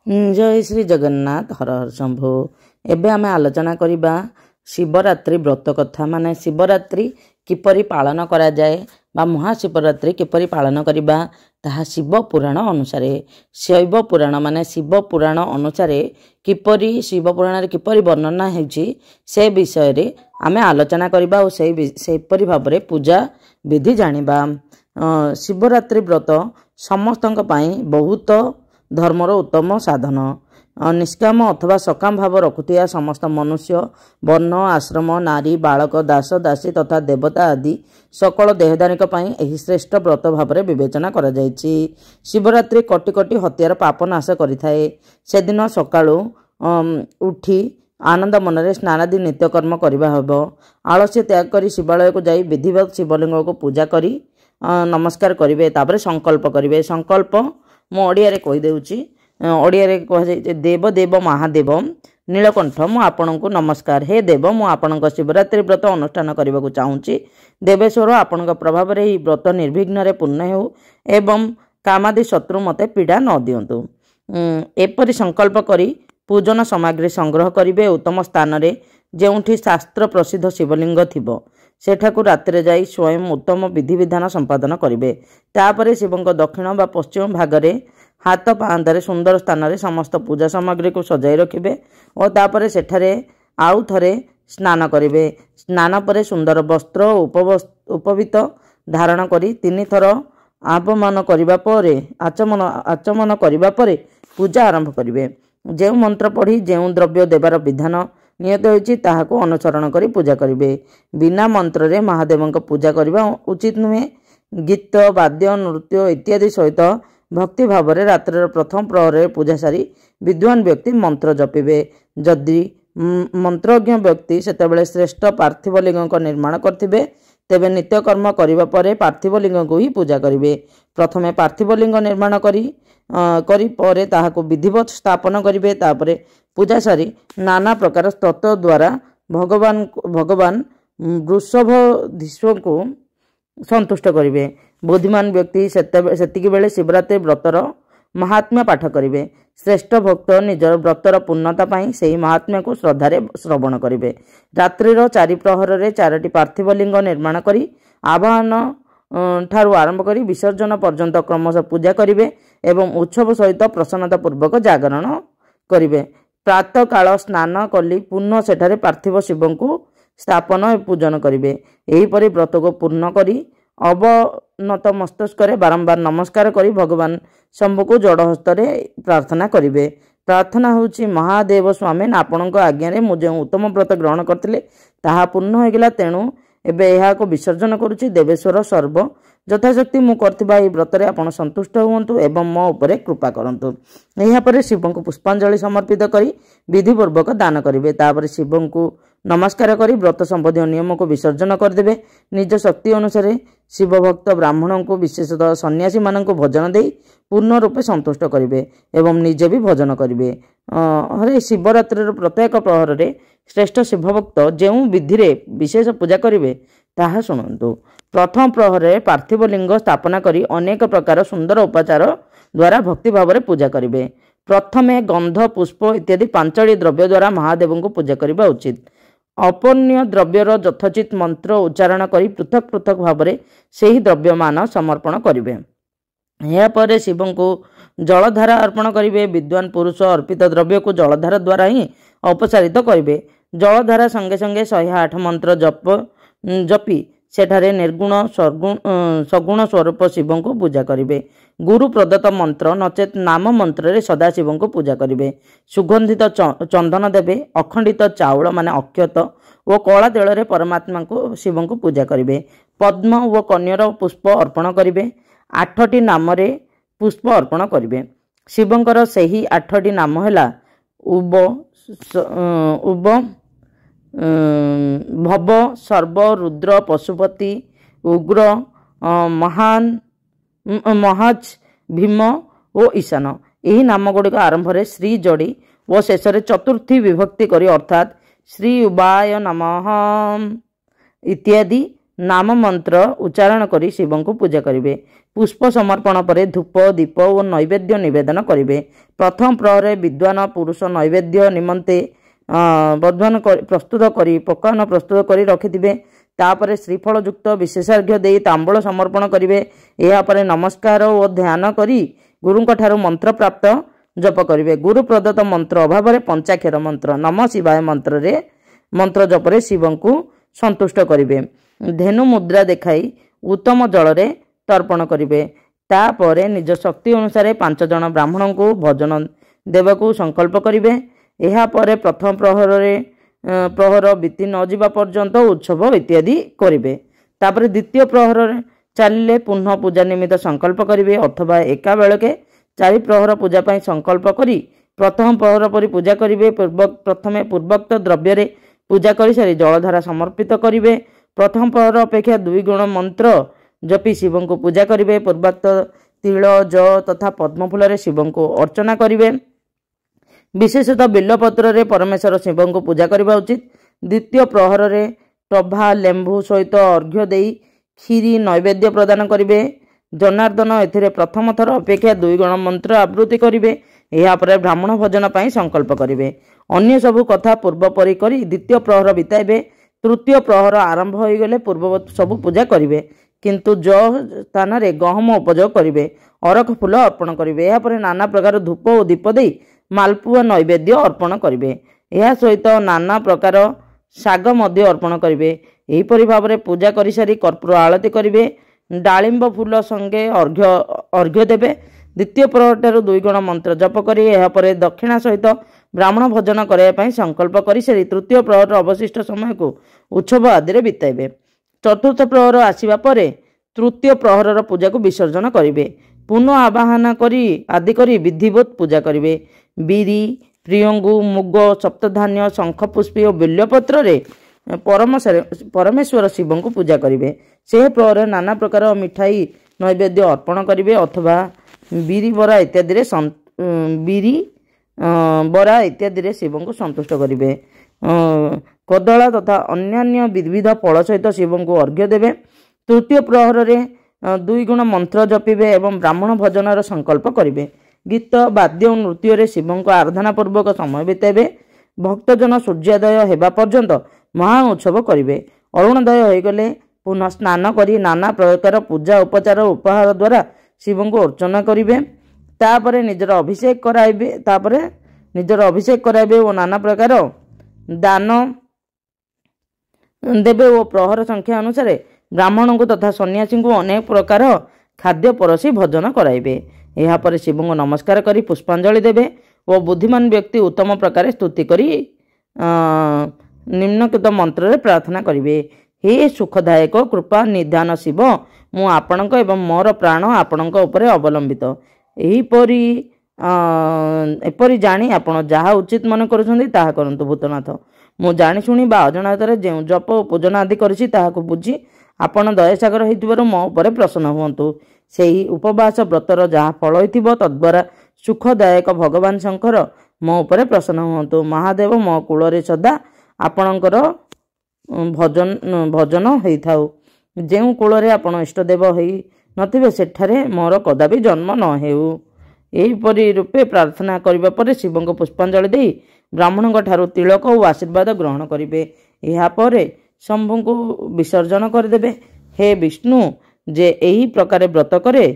जय श्री जगन्नाथ हर हर शंभु। एबे आमे आलोचना करिबा शिवरात्रि व्रत कथा। माने शिवरात्रि किपरि पालन करा जाए बा महाशिवरात्रि किपरि पालन करिबा ताहा शिव पुराण अनुसार। शैव पुराण माने शिव पुराण अनुसार किपरि शिव पुराण किपरि वर्णना हेउछि से विषय रे आमे आलोचना करिबा और सेपरि भाबरे पूजा विधि जानिबा। शिवरात्रि व्रत समस्तक पई बहुत धर्मर उत्तम साधन। निष्काम अथवा सकाम भाव रखुथिया समस्त मनुष्य वर्ण आश्रम नारी बालक दास दासी तथा देवता आदि सकल देहदारिक पई एही श्रेष्ठ व्रत भाव में विवेचना करा जायछि। शिवरात्रि कोटि कोटि हत्यार पाप नाश करिथाए। से दिन सकाळु उठी आनंद मनरे स्नानादि नित्यकर्म करिबा हबो। आलस्य त्याग करी शिवालय को जाई विधिवत शिवलिंग को पूजा करी नमस्कार करिवे। तापर संकल्प करिवे। संकल्प मु ओडिया कही देउछि। ओडिया कह जाय देव देव महादेव नीलकंठ मु आपनकु नमस्कार। हे देव मु आपनक शिवरात्रि व्रत अनुष्ठान करबाकू चाहूँगी। देवेश्वर आपनक प्रभाव रे व्रत निर्विघ्न रे पूर्ण हो एवं कामादि शत्रु मते पीड़ा न दियंतु। एपरि संकल्प करी पूजन सामग्री संग्रह करिवे। उत्तम स्थान रे जेउठी शास्त्र प्रसिद्ध शिवलिंग थिबो सेठाकू रात्रि जाई स्वयं उत्तम विधि विधान संपादन करिवे। तापरे शिवंक दक्षिण बा पश्चिम भागरे हाथ पांदरे सुंदर स्थान रे समस्त पूजा सामग्री को सजाई रखिबे और तापरे सेठारे आउ थरे स्नान करिवे। स्नान परे सुंदर वस्त्र उपवीत धारण करी 3 थर आचमन करिबा परे आचमन करिबा परे पूजा आरंभ करिवे। जेउ मंत्र पढ़ी जेउ द्रव्य देवार विधान नियत होइछि ताहाको अनुसरण करी पूजा करिवे। बिना मंत्र रे महादेवंक पूजा करिबा उचित नुहे। गीत वाद्य नृत्य इत्यादि सहित भक्ति भाव रे रात्र प्रथम प्रहर पूजा सारी विद्वान व्यक्ति मंत्र जपिबे। जदि मंत्रज्ञ व्यक्ति सेतेबेले श्रेष्ठ पार्थिव लिंग निर्माण करथिबे तेबे नित्यकर्म करिबा परे पार्थिव लिंग को ही पूजा करिवे। प्रथमे पार्थिव लिंग निर्माण करी परे ताहाको विधिवत स्थापन करिवे। तापरे पूजा सारी नाना प्रकार स्तोत्र द्वारा भगवान वृषभधीश्वर को संतुष्ट करिवे। बुद्धिमान व्यक्ति सेतिकी बेले शिवरात्रि व्रतर महात्म्य पाठ करिवे। श्रेष्ठ भक्त निजर व्रतर पूर्णता पाई सेही महात्म्य को श्रद्धारे श्रवण करिवे। रात्रिर 4 प्रहर रे 4टी पार्थिव लिंग निर्माण करी आवाहन ठारू आरंभ करी विसर्जन पर्यंत क्रमशः पूजा करिवे एवं उत्सव सहित प्रसन्नता पूर्वक जागरण करिवे। प्रातः काल स्नान कली पुनः सेठारे पार्थिव शिव को स्थापन पूजन करिवे। एही परि व्रत को पूर्ण करी अवनत मस्तक बारंबार नमस्कार करी भगवान शंभु को जड़ हस्तरे प्रार्थना करिवे। प्रार्थना होछि महादेव स्वामी आपणक आज्ञा मुझे उत्तम व्रत ग्रहण करथिले ताहा पूर्ण होइगला। तेणु एबे एहा को विसर्जन करूछि। देवेश्वर सर्व यथाशक्ति मु करथिबा एही व्रतरे आपण संतुष्ट हुवंतु एवं मो उपरे कृपा करंतु। एहा परे शिव को पुष्पांजलि समर्पित करी विधिपूर्वक दान करिवे। तापर शिव को नमस्कार करी व्रत संबंधी नियम को विसर्जन करदेवे। निज शक्ति अनुसार शिव भक्त ब्राह्मण को विशेषतः सन्यासी मान को भजन दे पूर्ण रूपे संतुष्ट करिवे एवं निजे भी भजन करिवे। हरे शिवरात्रि प्रत्येक प्रहर रे श्रेष्ठ शिव भक्त जेउ विधि रे विशेष पूजा करिवे ताहा शुणन्तु। प्रथम प्रहर रे पार्थिव लिंग स्थापना करी अनेक प्रकार सुंदर उपचार द्वारा भक्ति भाव में पूजा करिवे। प्रथमे गंध पुष्प इत्यादि 5टी द्रव्य द्वारा महादेव को पूजा करबा उचित। अपन्य द्रव्यर यथोचित मंत्र उच्चारण करी पृथक पृथक भाव में सेही द्रव्यमान समर्पण करिवे। या परे शिव को जलधारा अर्पण करिवे। विद्वान पुरुष अर्पित द्रव्य को जलधारा द्वारा ही अपसारित करिवे। जलधारा संगे संगे 108 मंत्र जपी सेठारे निर्गुण सगुण स्वरूप शिव को पूजा करिवे। गुरु प्रदत्त मंत्र नचेत नाम मंत्र रे सदा शिव को पूजा करिवे। सुगंधित चंदन देवे। अखंडित चाउल माने अक्षत और कला तेल रे परमात्मा को शिव को पूजा करिवे। पद्म व कन्यर पुष्प अर्पण करिवे। 8टी नाम रे पुष्प अर्पण करिवे। शिवंकर सेही 8टी नाम हैला उब भव सर्व रुद्र पशुपति उग्र महाज भीम और ईशान। यही नाम गुड़िक आरंभ रे श्री जोड़ी और शेष चतुर्थी विभक्ति करी अर्थात श्री उबाय नमः इत्यादि नाम मंत्र उच्चारण करी शिव को पूजा करिवे। पुष्प समर्पण पर धूप दीप और नैवेद्य निवेदन करेंगे। प्रथम प्रहरे विद्वान पुरुष नैवेद्य निमंते बद्वान प्रस्तुत करी पकवान प्रस्तुत करी रखिथिबे। तापर श्रीफल युक्त विशेषार्घ्य दे तांबूल समर्पण करेंगे। यापर नमस्कार और ध्यान करी गुरुंक ठारू मंत्र प्राप्त जप करेंगे। गुरु प्रदत्त मंत्र अभाव पंचाक्षर मंत्र नम शिवाय मंत्र जपरे शिव को संतुष्ट करेंगे। धेनु मुद्रा देखाई उत्तम जल रे तर्पण करेंगे। तापर निज शक्ति अनुसार 5 जन ब्राह्मण को भोजन देवकू संकल्प करेंगे। यापर प्रथम प्रहर बीती न जावा पर्यंत उत्सव इत्यादि करेंगे। तापर द्वितीय प्रहर चलिए पुनः पूजा निमित्त संकल्प करेंगे अथवा एका बेलके 4 प्रहर पूजा पाई संकल्प करी प्रथम प्रहर पर पूजा करेंगे। प्रथमे पूर्वोक्त द्रव्य रे पूजा कर सारी जलधारा समर्पित करेंगे। प्रथम प्रहर अपेक्षा 2 गुण मंत्र जपी शिव को पूजा करेंगे। पूर्वोक्त तिल ज तथा पद्मफूल शिव को अर्चना करेंगे। विशेषतः बेलपत्र रे परमेश्वर शिव को पूजा करवा उचित। द्वितीय प्रहर रे टभा लेंबू सहित अर्घ्य देई क्षीरी नैवेद्य प्रदान करेंगे। जनार्दन एथिरे प्रथम थर अपेक्षा 2 गुण मंत्र आवृत्ति करेंगे। यापर ब्राह्मण भोजन पाई संकल्प करेंगे। अन्य सबु कथा पूर्व परी करी द्वितीय प्रहर बिताइबे। तृतीय प्रहर आरंभ हो गले पूर्ववत सबु पूजा करेंगे किंतु जो स्थान रे गहम उपयोग करेंगे। अरख फूल अर्पण करेंगे। यापर नाना प्रकार धूप और दीप दे मालपुआ नैवेद्य अर्पण करेंगे। यह सहित नाना प्रकार शाग मध्य अर्पण करेंगे। एहीपरि भाव में पूजा कर सारी कर्पूर आळती करेंगे। डालिंब फूल संगे अर्घ्य देवे। द्वितीय प्रहर ठारू 2 गुण मंत्र जप करी यापर दक्षिणा सहित ब्राह्मण भोजन करने संकल्प कर सारी तृतीय प्रहर अवशिष्ट समय को उत्सव आदि बिताइबे। चतुर्थ प्रहर आसिबा परे तृतीय प्रहर पूजा को विसर्जन करेंगे। पुनः आवाहन करी आदि करी विधिवत पूजा करेंगे। बिरी प्रियंगु मुग सप्तधान्य शंख पुष्पी और बेलपत्र रे परमेश्वर शिव को पूजा करेंगे। से प्रहर नाना प्रकार मिठाई नैवेद्य अर्पण करेंगे अथवा बिरी बरा इत्यादि शिव को संतुष्ट करेंगे। कदला तथा अन्यान्य विविध फल सहित शिव को अर्घ्य देवे। तृतीय प्रहर रे 2 गुण मंत्र जपिबे एवं ब्राह्मण भजन संकल्प करेंगे। गीत वाद्य और नृत्य रे शिव को आराधना पूर्वक समय बिताइबे। भक्तजन सूर्योदय होगा पर्यंत महा उत्सव करेंगे। अरुणोदय हो गले पुनः स्नान करी नाना प्रकार पूजा उपचार उपहार द्वारा शिव को अर्चना करेंगे। तापर निजर अभिषेक कराइबे और नाना प्रकार दान देवे और प्रहर संख्या अनुसार ब्राह्मण को तथा सन्यासी को अनेक प्रकार खाद्य परसी भोजन कराइबे। यापर शिव को नमस्कार करी पुष्पांजलि देवे और बुद्धिमान व्यक्ति उत्तम प्रकार स्तुति करी निम्नलिखित मंत्र रे प्रार्थना करेंगे। हे सुखदायक कृपा निधान शिव मु आपणक एवं मोर प्राण आपणक उपरे अवलंबित। एपरी जानी आपण जहाँ उचित मन करुछंती ताहा करंतु। भूतनाथ मु जानी शुणी बा अजनातरे जे जप पूजन आदि करिछि ताहाकु बुझी आपण दयासागर होइतिबारु मो उपरे प्रसन्न हुअन्तु। सेही उपवास व्रतर जहाँ फल होइतिबो तद्वारा सुखदायक भगवान शंकर मो उपरे प्रसन्न हुअन्तु। महादेव मो कूଳରେ सदा आपणकर भजन होइथाउ। जेउ कूଳରେ आपण इष्टदेव होई नथिबे सेठारे मोर कदापि जन्म न हेउ। एहीपरि रूपे प्रार्थना करिबा परे शिव को पुष्पांजलि देई ब्राह्मण ठारू तिलक और आशीर्वाद ग्रहण करेंगे। यापर शंभु को विसर्जन करदेवे। हे विष्णु जे यही प्रकार व्रत करे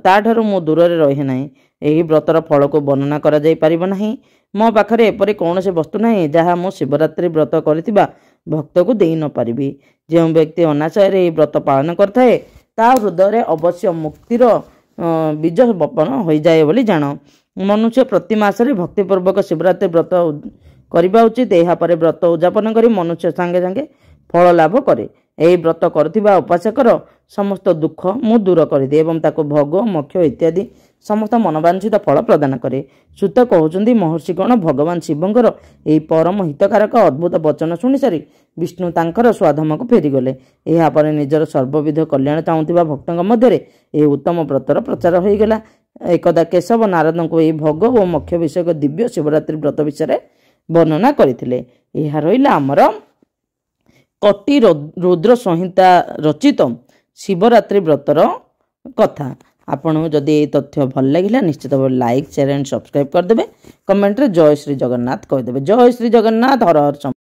ताठारू मु दूर रहे नहीं। यही व्रतर फल को वर्णना करा जाई परिबो नहीं। मो पाखरे एपरि कौनसी वस्तु नहीं जहाँ मु शिवरात्रि व्रत करितिबा भक्त को देई न पारिबी। जो व्यक्ति अनाशय यही व्रत पालन करथाए ता हृदय अवश्य मुक्तिर बीज बपन हो जाए बोली जान। मनुष्य प्रति मासरे भक्तिपूर्वक शिवरात्रि व्रत करवा उचित। यापर व्रत उद्यापन करी मनुष्य सांगे सांगे फल लाभ करे। यही व्रत करुवा उपासकर समस्त दुख मु दूर करदे एवं ताको भोग मोक्ष इत्यादि समस्त मनवांछित फल प्रदान करे। सुत कहउचंदी महर्षिगण भगवान शिवंकर यही परम हितकारक अद्भुत वचन शुणी सारी विष्णु तांकर स्वाधम को फेरीगले। यापर निजर सर्वविध कल्याण चाहूथिबा भक्तों मध्य यह उत्तम व्रतर प्रचार हो गला। एकदा केशव नारद को यही भोग और मोक्ष विषयक दिव्य शिवरात्रि व्रत विषय वर्णना करथिले। यह रहिला आमर कटी रुद्र संहिता रचित शिवरात्रि व्रतर कथा। आपन जदि ये तथ्य भल लगिला निश्चित भाव लाइक शेयर एंड सब्सक्राइब करदे। कमेंट रे जय श्री जगन्नाथ कहदेवे। जय श्री जगन्नाथ। हर हर शंभु।